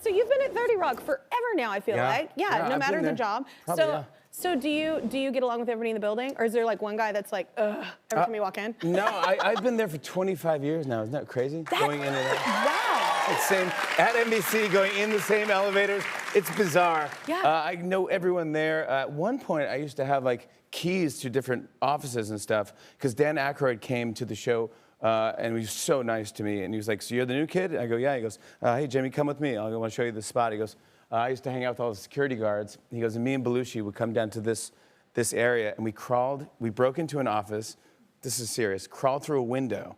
So you've been at 30 Rock forever now, I feel like. Yeah, no matter the job. Probably, So do you get along with everybody in the building? Or is there like one guy that's like, ugh, every time you walk in? No, I've been there for 25 years now. Isn't that crazy? Going in and out. Wow. It's same at NBC, going in the same elevators. It's bizarre. Yeah. I know everyone there. At one point, I used to have like keys to different offices and stuff because Dan Aykroyd came to the show and he was so nice to me. And he was like, "So you're the new kid?" And I go, "Yeah." He goes, "Hey, Jimmy, come with me. I want to show you the spot." He goes, "I used to hang out with all the security guards." He goes, "And me and Belushi would come down to this area, and we broke into an office. This is serious. Crawled through a window,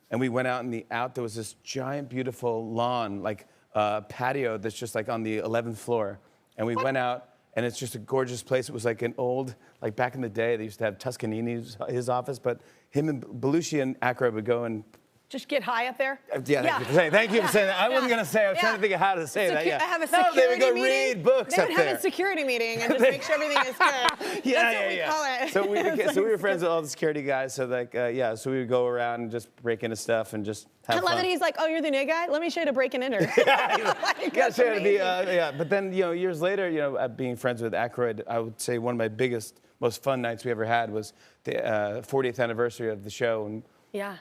and we went out in there was this giant, beautiful lawn, like patio that's just like on the 11th floor. And we went out, and it's just a gorgeous place. It was like an old, like back in the day, they used to have Tuscanini's his office, but him and Belushi and Aykroyd would go and just get high up there? Yeah. Thank you for saying that. I wasn't going to say it. I was trying to think of how to say that. Yeah. Have a security they would go meeting. read books They up would there. have a security meeting and just make sure everything is good. That's what we call it. So we were friends with all the security guys. So like, so we would go around and just break into stuff and just have fun. I love that he's like, "Oh, you're the new guy? Let me show you to break and enter." But then, years later, being friends with Aykroyd, I would say one of my biggest, most fun nights we ever had was the 40th anniversary of the show. And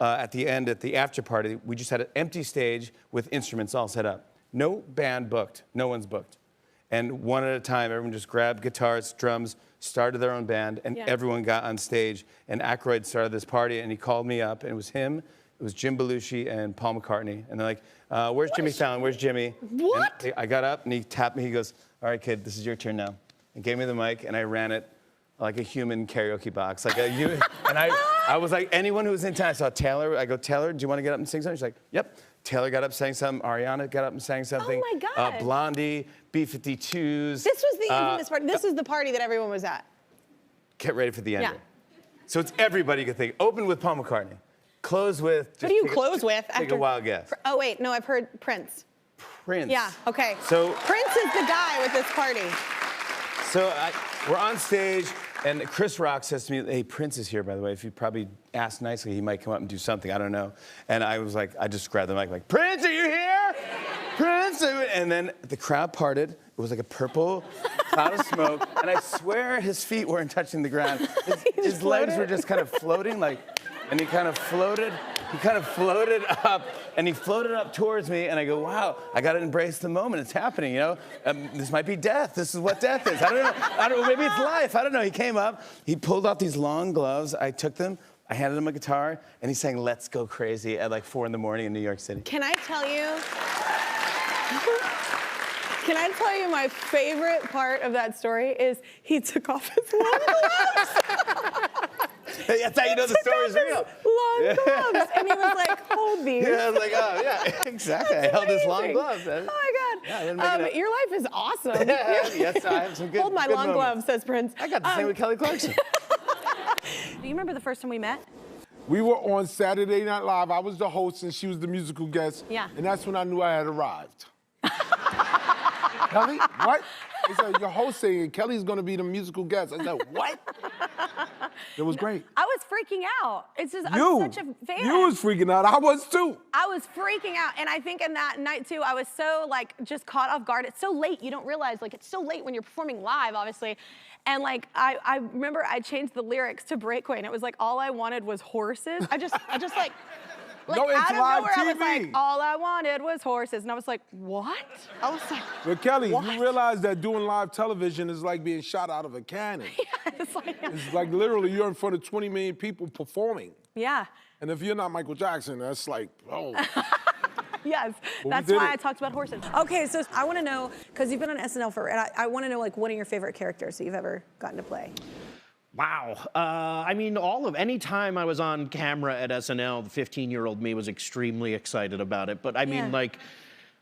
at the end, at the after party, we just had an empty stage with instruments all set up. No band booked. No one's booked. And one at a time, everyone just grabbed guitars, drums, started their own band, and everyone got on stage. And Aykroyd started this party, and he called me up, and it was him, it was Jim Belushi, and Paul McCartney. And they're like, "Where's Jimmy Fallon? Where's Jimmy?" What? And I got up, and he tapped me. He goes, "All right, kid, this is your turn now." And gave me the mic, and I ran it like a human karaoke box, like a human. And I was like, anyone who was in town. I saw Taylor. I go, "Taylor, do you want to get up and sing something?" She's like, "Yep." Taylor got up, sang something. Ariana got up and sang something. Oh my God. Blondie, B-52s. This was the infamous party. This is the party that everyone was at. Get ready for the ending. Yeah. So it's everybody you could think. Open with Paul McCartney. Close with. What do you close with? Take a wild guess. Oh wait, no, I've heard Prince. Prince. Yeah. Okay. So Prince is the guy with this party. So we're on stage, and Chris Rock says to me, "Hey, Prince is here, by the way. If you probably ask nicely, he might come up and do something. I don't know." And I was like, I just grabbed the mic, like, "Prince, are you here? Prince?" And then the crowd parted. It was like a purple cloud of smoke, and I swear his feet weren't touching the ground. His legs were just kind of floating, and he kind of floated. He kind of floated up, and he floated up towards me, and I go, "Wow, I got to embrace the moment. It's happening, this might be death. This is what death is. I don't know. Maybe it's life. I don't know." He came up. He pulled out these long gloves. I took them. I handed him a guitar, and he sang "Let's Go Crazy" at like 4 in the morning in New York City. Can I tell you? Can I tell you my favorite part of that story is he took off his long gloves. That's how you know the story's real. Long gloves, and he was like, "Hold these." Yeah, I was like, "Oh yeah, exactly." I held his long gloves. Oh my God. Yeah, I didn't make it up. Your life is awesome. Yes, I have some good. Hold my good long moments. gloves, says Prince. I got the same with Kelly Clarkson. Do you remember the first time we met? We were on Saturday Night Live. I was the host and she was the musical guest. Yeah. And that's when I knew I had arrived. Kelly, what? He said, "Your host saying Kelly's gonna be the musical guest." I said, "What?" It was great. I was freaking out. It's just, I'm such a fan. You was freaking out. I was too. I was freaking out. And I think in that night too, I was so like just caught off guard. It's so late. You don't realize like it's so late when you're performing live, obviously. And like, I remember I changed the lyrics to Breakaway and it was like, all I wanted was horses. I just like No, it's out of live nowhere, TV. I was like, all I wanted was horses. And I was like, what? I was like, But Kelly, what? you realize that doing live television is like being shot out of a cannon. Yeah, It's like literally you're in front of 20 million people performing. Yeah. And if you're not Michael Jackson, that's like, oh. Yes, Well, that's we did why it. I talked about horses. Okay, so I want to know, because you've been on SNL for, and I want to know like one of your favorite characters that you've ever gotten to play. Wow. I mean, any time I was on camera at SNL, the 15-year-old me was extremely excited about it. But I mean, like,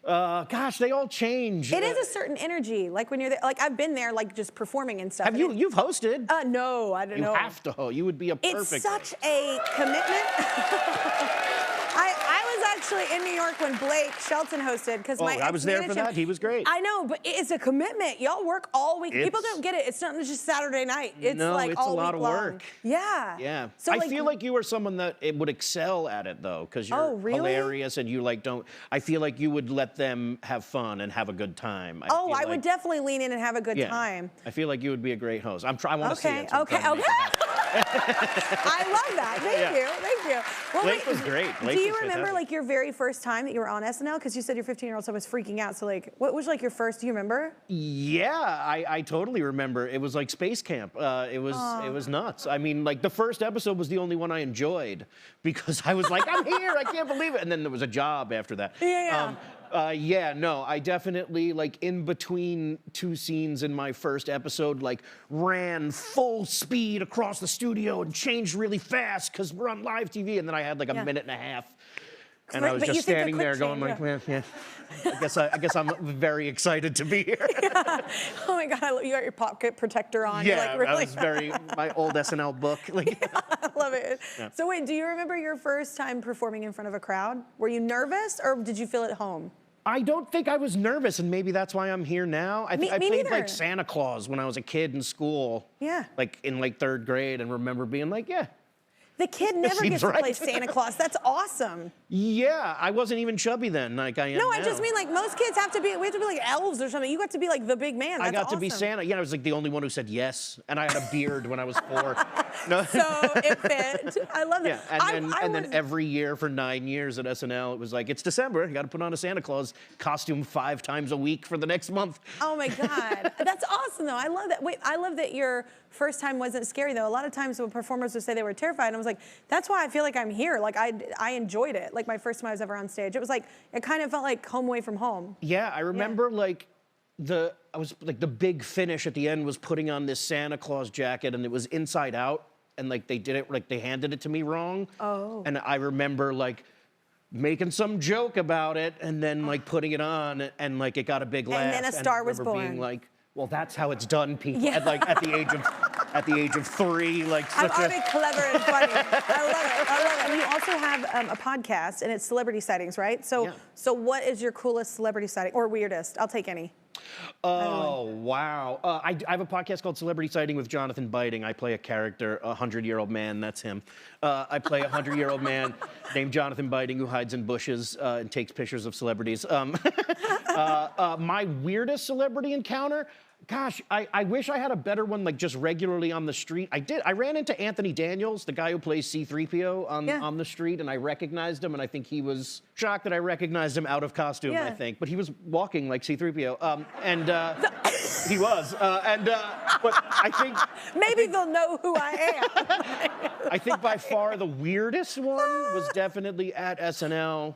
gosh, they all change. It is a certain energy, like when you're there, like I've been there, like just performing and stuff. Have you? You've hosted? No, I don't know. You have to. You would be a perfect. It's such a commitment. I was actually in New York when Blake Shelton hosted, because my I was there for ex-manager- that. He was great. I know, but it's a commitment. Y'all work all week. People don't get it. It's not just Saturday night. It's like it's all a lot week of long. work. Yeah. Yeah. So I feel like you are someone that it would excel at it though, because you're really? hilarious and you like don't. I feel like you would let them have fun and have a good time. I would definitely lean in and have a good time. I feel like you would be a great host. I want to see it. Okay. I love that. Thank you. Well, Blake was great. Blake do you was remember fantastic. like your very first time that you were on SNL? Because you said your 15-year-old son was freaking out. So like, what was like your first? Do you remember? Yeah, I totally remember. It was like space camp. It was nuts. I mean, like the first episode was the only one I enjoyed because I was like, I'm here, I can't believe it. And then there was a job after that. I definitely, like, in between two scenes in my first episode, like, ran full speed across the studio and changed really fast because we're on live TV. And then I had, like, a minute and a half. And I was just standing there going, like, I guess I'm very excited to be here. Oh, my God. You got your pocket protector on. Yeah, You're like, really? I was my old SNL book. Like, I love it. Yeah. So wait, do you remember your first time performing in front of a crowd? Were you nervous or did you feel at home? I don't think I was nervous, and maybe that's why I'm here now. I played neither. like Santa Claus when I was a kid in school. Yeah. Like in like 3rd grade, and remember being like, yeah. The kid never gets to right. play Santa Claus. That's awesome. Yeah, I wasn't even chubby then, like I am No, now. I just mean like most kids have to be like elves or something. You got to be like the big man. That's I got awesome. to be Santa. Yeah, I was like the only one who said yes, and I had a beard when I was 4. No. So it fit. I love that. Yeah, and then every year for 9 years at SNL, it was like, it's December, you got to put on a Santa Claus costume 5 times a week for the next month. Oh my God, that's awesome though. I love that. Wait, I love that your first time wasn't scary though. A lot of times when performers would say they were terrified, and I was like, that's why I feel like I'm here. Like I enjoyed it. Like my first time I was ever on stage, it was like it kind of felt like home away from home. Yeah, I remember like the big finish at the end was putting on this Santa Claus jacket, and it was inside out, and like they did it like they handed it to me wrong. Oh. And I remember like making some joke about it, and then like putting it on, and like it got a big laugh. And then a star I was remember born. being like, well, that's how it's done, people. Yeah. At the age of 3, like I'm such already clever and funny. I love it. I love it. And you also have a podcast, and it's celebrity sightings, right? So, so what is your coolest celebrity sighting or weirdest? I'll take any. Oh, wow. I have a podcast called Celebrity Sighting with Jonathan Biting. I play a character, a 100-year-old man. That's him. I play a 100-year-old man named Jonathan Biting who hides in bushes and takes pictures of celebrities. My weirdest celebrity encounter, gosh, I wish I had a better one, like just regularly on the street. I ran into Anthony Daniels, the guy who plays C-3PO on the street, and I recognized him, and I think he was shocked that I recognized him out of costume, I think. But he was walking like C-3PO, he was. But I think... Maybe they'll know who I am. I think by far the weirdest one was definitely at SNL.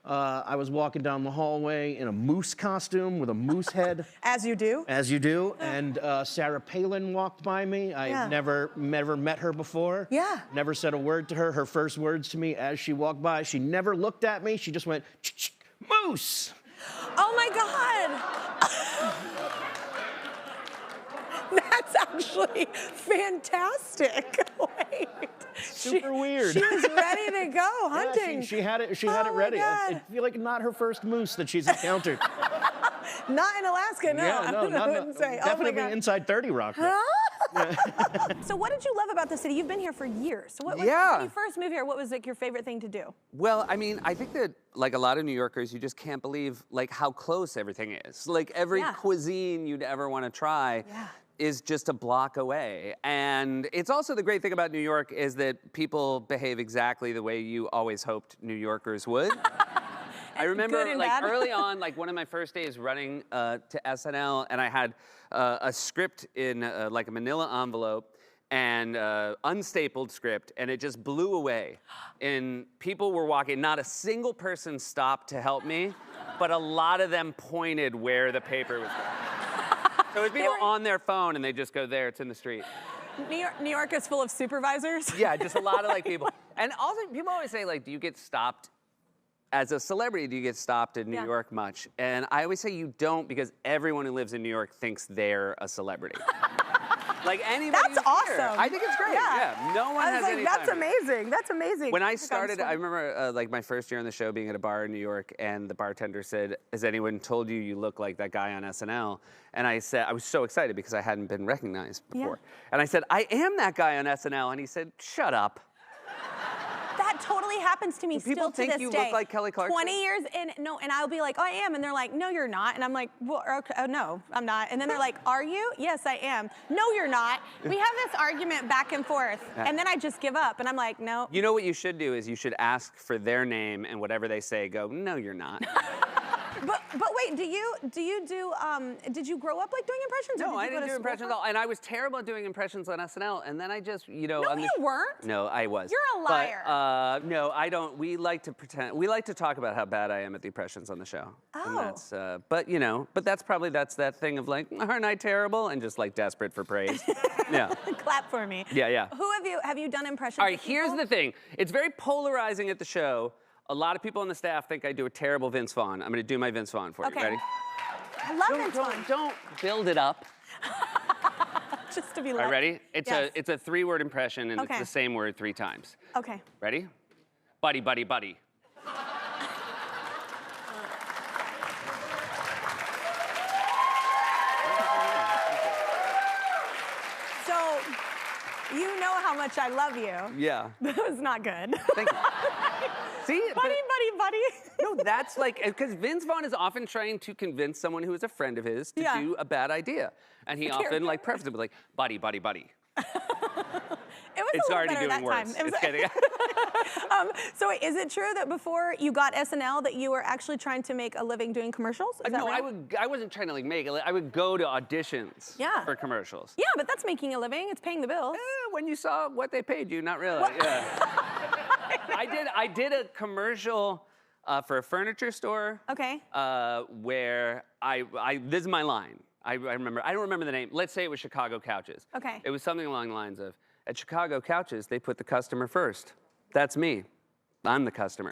I was walking down the hallway in a moose costume with a moose head. As you do. As you do. And Sarah Palin walked by me. I've never met her before. Yeah. Never said a word to her. Her first words to me as she walked by, she never looked at me. She just went, moose. Oh my God. That's actually fantastic. Wait. Super weird. She was ready to go hunting. Yeah, she had it ready. I feel like not her first moose that she's encountered. Not in Alaska, no. Yeah, no, I wouldn't say. Definitely oh my God. inside 30 Rock. So what did you love about the city? You've been here for years. So what was, when you first moved here, what was like your favorite thing to do? Well, I mean, I think that like a lot of New Yorkers, you just can't believe like how close everything is. Like every cuisine you'd ever want to try is just a block away. And it's also the great thing about New York is that people behave exactly the way you always hoped New Yorkers would. I remember like early on, like one of my first days running to SNL, and I had a script in like a manila envelope and unstapled script, and it just blew away. And people were walking, not a single person stopped to help me, but a lot of them pointed where the paper was going. So it was people on their phone, and they just go, there, it's in the street. New York is full of supervisors? Yeah, just a lot of like people. And also, people always say, like, do you get stopped as a celebrity, do you get stopped in New York much? And I always say you don't, because everyone who lives in New York thinks they're a celebrity. Like anybody. That's awesome. I think it's great. Yeah. No one has any that's time. amazing. That's amazing. When I started, I remember like my first year on the show being at a bar in New York, and the bartender said, "Has anyone told you you look like that guy on SNL?" And I said, I was so excited because I hadn't been recognized before. And I said, "I am that guy on SNL." And he said, "Shut up." That totally happens to me still to this day. People think you look like Kelly Clarkson? 20 years in, no, and I'll be like, oh, I am. And they're like, no, you're not. And I'm like, well, okay, oh, no, I'm not. And then they're like, are you? Yes, I am. No, you're not. We have this argument back and forth. And then I just give up. And I'm like, no. You know what you should do is you should ask for their name, and whatever they say, go, no, you're not. But wait, did you grow up like doing impressions? No, I didn't do impressions at all. And I was terrible at doing impressions on SNL. And then I just, you know. No, you weren't. No, I was. You're a liar. But, no, I don't. We like to pretend. We like to talk about how bad I am at the impressions on the show. Oh. And that's, but you know, that's that thing of like, aren't I terrible? And just like desperate for praise. Yeah. Clap for me. Yeah, yeah. Who have you done impressions? All right, here's the thing. It's very polarizing at the show. A lot of people on the staff think I do a terrible Vince Vaughn. I'm going to do my Vince Vaughn for you. Ready? I love Vince Vaughn. Don't build it up. Just to be All right, ready? It's Yes. it's a 3-word impression, and it's the same word 3 times. Okay. Ready? Buddy, buddy, buddy. So, you know how much I love you. Yeah. That was not good. Thank you. See? Buddy. No, that's like, because Vince Vaughn is often trying to convince someone who is a friend of his to do a bad idea. And he often like prefaces it with like, buddy, buddy, buddy. It's already doing worse. Time. It's getting. So wait, is it true that before you got SNL that you were actually trying to make a living doing commercials? Is that No, right? I wasn't trying to like make it. I would go to auditions for commercials. Yeah, but that's making a living. It's paying the bills. When you saw what they paid you, not really. Yeah. I did a commercial for a furniture store. Okay. Where this is my line. I remember. I don't remember the name. Let's say it was Chicago Couches. Okay. It was something along the lines of, at Chicago Couches, they put the customer first. That's me. I'm the customer.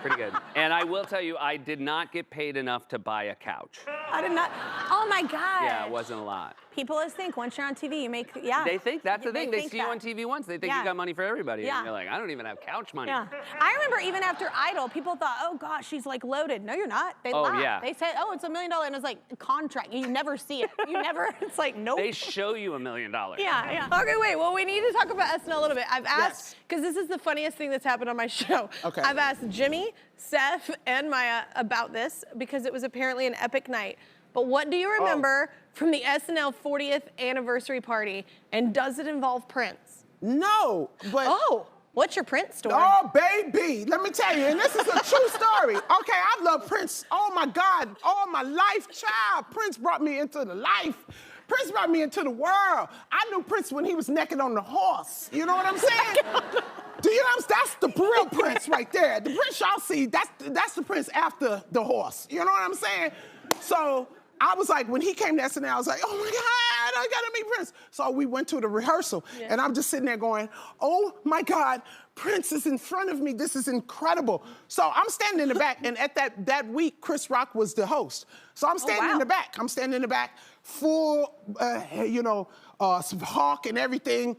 Pretty good. And I will tell you, I did not get paid enough to buy a couch. I did not. Oh my God. Yeah, it wasn't a lot. People always think once you're on TV, you make, yeah. They think that's the thing. They think see you on TV once. They think you got money for everybody. Yeah. And you're like, I don't even have couch money. Yeah. I remember even after Idol, people thought, oh gosh, she's like loaded. No, you're not. They laughed. Yeah. They said, oh, it's $1 million. And it's like, contract. You never see it. You never, it's like, nope. They show you $1 million. Yeah. Okay, wait. Well, we need to talk about SNL a little bit. I've asked, because this is the funniest thing that's happened on my show. Okay. I've asked Jimmy, Seth, and Maya about this because it was apparently an epic night. But what do you remember from the SNL 40th anniversary party? And does it involve Prince? No, but. Oh, what's your Prince story? Oh, baby, let me tell you, and this is a true story. Okay, I've loved Prince, oh my God, all my life, child. Prince brought me into the life. Prince brought me into the world. I knew Prince when he was naked on the horse. You know what I'm saying? Do you know what I'm saying? That's the real Prince right there. The Prince y'all see, that's the Prince after the horse. You know what I'm saying? So I was like, when he came to SNL, I was like, oh my God, I gotta meet Prince. So we went to the rehearsal, and I'm just sitting there going, oh my God, Prince is in front of me. This is incredible. So I'm standing in the back, and at that week, Chris Rock was the host. So I'm standing in the back. I'm standing in the back, full, some hawk and everything.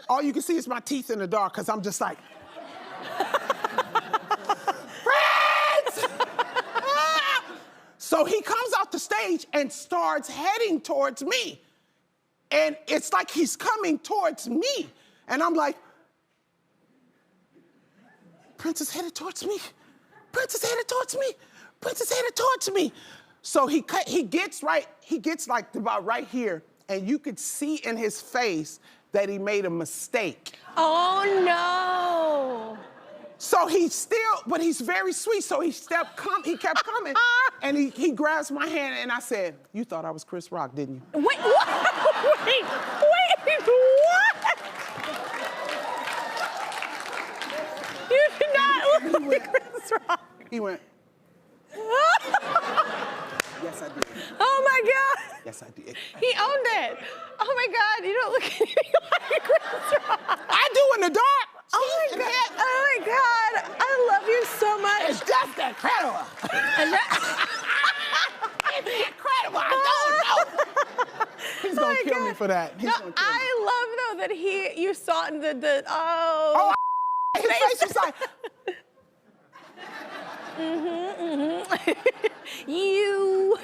All you can see is my teeth in the dark, because I'm just like, Prince! So he comes out the stage and starts heading towards me. And it's like he's coming towards me. And I'm like, Prince is headed towards me. Prince is headed towards me. Prince is headed towards me. So he gets like about right here, and you could see in his face that he made a mistake. Oh no. So but he's very sweet, so he kept coming, and he grabs my hand, and I said, you thought I was Chris Rock, didn't you? Wait, what? Wait, what? You did not look like Chris Rock. He went, yes, I did. Oh my God. Yes, I did. He owned it. Oh my God, you don't look anything like Chris Rock. I do in the dark. Oh my God. Oh my God. I love you so much. It's just incredible. It's incredible. I don't know. He's gonna kill me for that. He's gonna kill me. I love though that you saw it in the his face was like. You.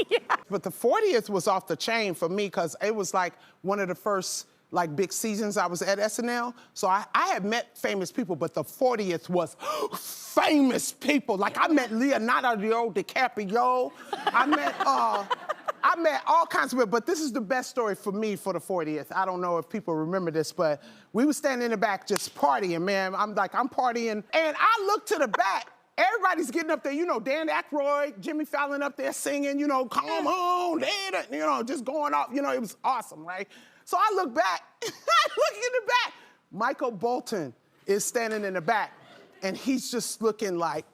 Yeah. But the 40th was off the chain for me because it was like one of the first like big seasons I was at SNL. So I had met famous people, but the 40th was famous people. Like I met Leonardo DiCaprio. I met all kinds of people, but this is the best story for me for the 40th. I don't know if people remember this, but we were standing in the back just partying, man. I'm partying, and I look to the back. Everybody's getting up there, you know, Dan Aykroyd, Jimmy Fallon up there singing, you know, come on, Dan, you know, just going off, you know, it was awesome, right? So I look back, I look in the back. Michael Bolton is standing in the back, and he's just looking like,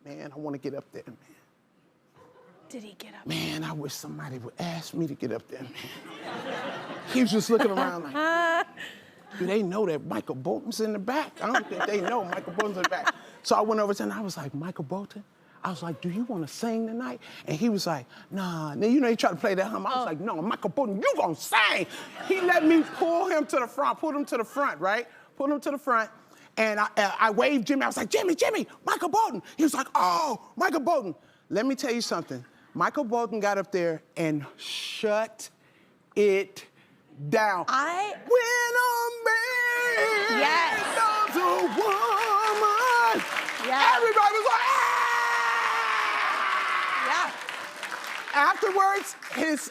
man, I want to get up there, man. Did he get up? Man, I wish somebody would ask me to get up there, man. He was just looking around like, do they know that Michael Bolton's in the back? I don't think they know Michael Bolton's in the back. So I went over to him and I was like, Michael Bolton? I was like, do you want to sing tonight? And he was like, nah. Now, you know, he tried to play that hum. I was like, no, Michael Bolton, you gonna sing. He let me pull him to the front, right? Pulled him to the front. And I waved Jimmy. I was like, Jimmy, Michael Bolton. He was like, oh, Michael Bolton. Let me tell you something. Michael Bolton got up there and shut it down. When a man loves a woman, everybody was like, ah! Yeah. Afterwards,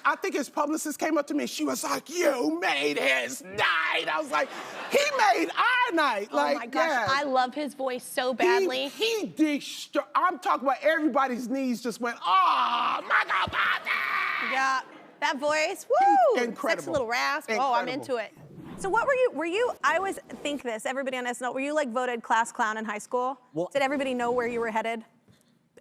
I think his publicist came up to me. She was like, you made his night. I was like, he made our night. Oh my gosh, I love his voice so badly. I'm talking about everybody's knees just went, oh, Michael Bolton! Yeah, that voice, woo! Incredible. Sexy little rasp. Incredible. Oh, I'm into it. So what were you, I always think this, everybody on SNL, were you like voted class clown in high school? Well, did everybody know where you were headed?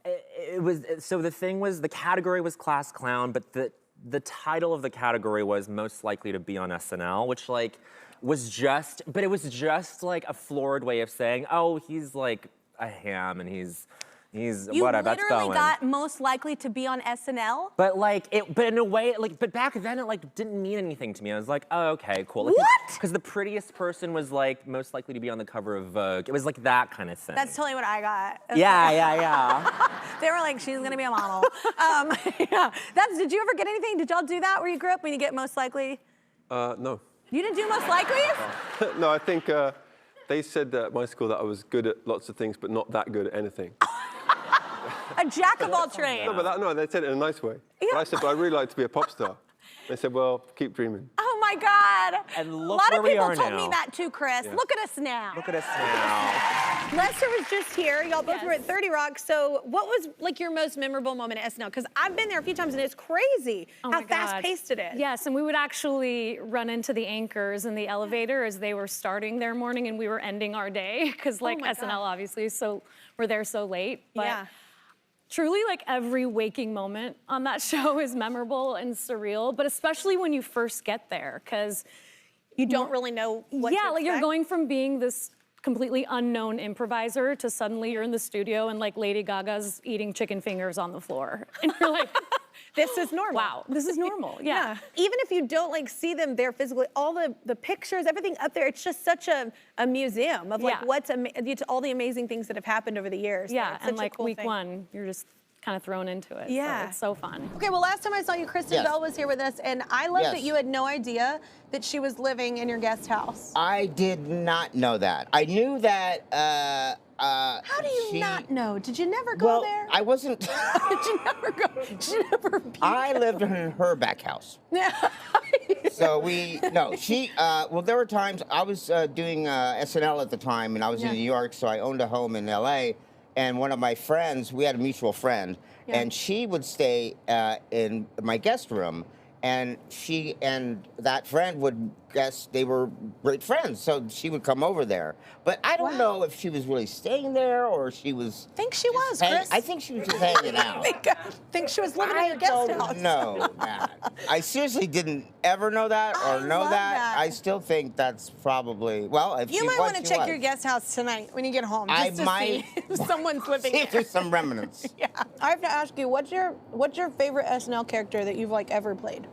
It was, so the thing was, the category was class clown, but the title of the category was most likely to be on SNL, which like was just, but it was just like a florid way of saying, oh, he's like a ham and he's whatever, that's going. You literally got most likely to be on SNL? But like, but in a way, like, but back then it like didn't mean anything to me. I was like, oh, okay, cool. Like, what? Because the prettiest person was like most likely to be on the cover of Vogue. It was like that kind of thing. That's totally what I got. Yeah. They were like, she's gonna be a model. Yeah. Did you ever get anything? Did y'all do that where you grew up when you get most likely? No. You didn't do most likely? No, I think they said at my school that I was good at lots of things, but not that good at anything. A jack of all trades. No, they said it in a nice way. Yeah. But I said, but I really like to be a pop star. They said, well, keep dreaming. Oh my God. And look a lot where of we people are told now. me that too, Chris. Yeah. Look at us now. Look at us now. Lester was just here. Y'all both were at 30 Rock. So what was like your most memorable moment at SNL? Because I've been there a few times and it's crazy how fast-paced it is. Yes, and we would actually run into the anchors in the elevator as they were starting their morning and we were ending our day. Because like SNL obviously, so we're there so late. But truly, like every waking moment on that show is memorable and surreal, but especially when you first get there, because you don't really know what to expect. like you're going from being this completely unknown improviser to suddenly you're in the studio and like Lady Gaga's eating chicken fingers on the floor. And you're like, this is normal. Wow, this is normal, yeah. Even if you don't like see them there physically, all the pictures, everything up there, it's just such a museum of like all the amazing things that have happened over the years. Yeah, so and like cool week thing. one, you're just kind of thrown into it. Yeah. So it's so fun. Okay, well, last time I saw you, Kristen Bell was here with us, and I love that you had no idea that she was living in your guest house. I did not know that. I knew that, How do you not know? Did you never go there? I wasn't. Did you never go? Did you never be I lived in her back house. So well, there were times I was doing SNL at the time, and I was in New York, so I owned a home in LA. And one of my friends, we had a mutual friend, and she would stay in my guest room. And she and that friend would guess they were great friends, so she would come over there. But I don't know if she was really staying there or she was. I think she was, Chris. I think she was just hanging out. I think she was living in your guest house. No, I seriously didn't ever know that or know that. I still think that's probably if you might want to check your guest house tonight when you get home, just to see if someone's living there. See if there's some remnants. I have to ask you, what's your favorite SNL character that you've like ever played?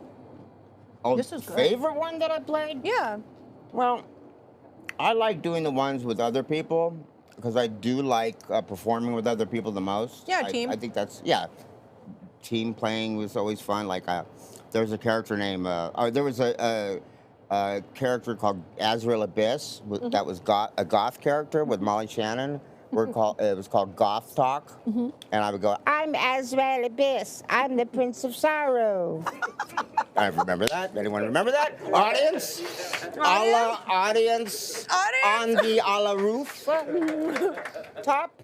Oh, This is great. favorite one that I played? Yeah. Well, I like doing the ones with other people because I do like performing with other people the most. Yeah, team. I think that's, yeah. Team playing was always fun. Like, there was a character named, there was a character called Azrael Abyss that was a goth character with Molly Shannon. It was called Goth Talk. And I would go, I'm Azrael Abyss. I'm the Prince of Sorrow. I remember that. Anyone remember that? Audience? Audience on the a la roof top.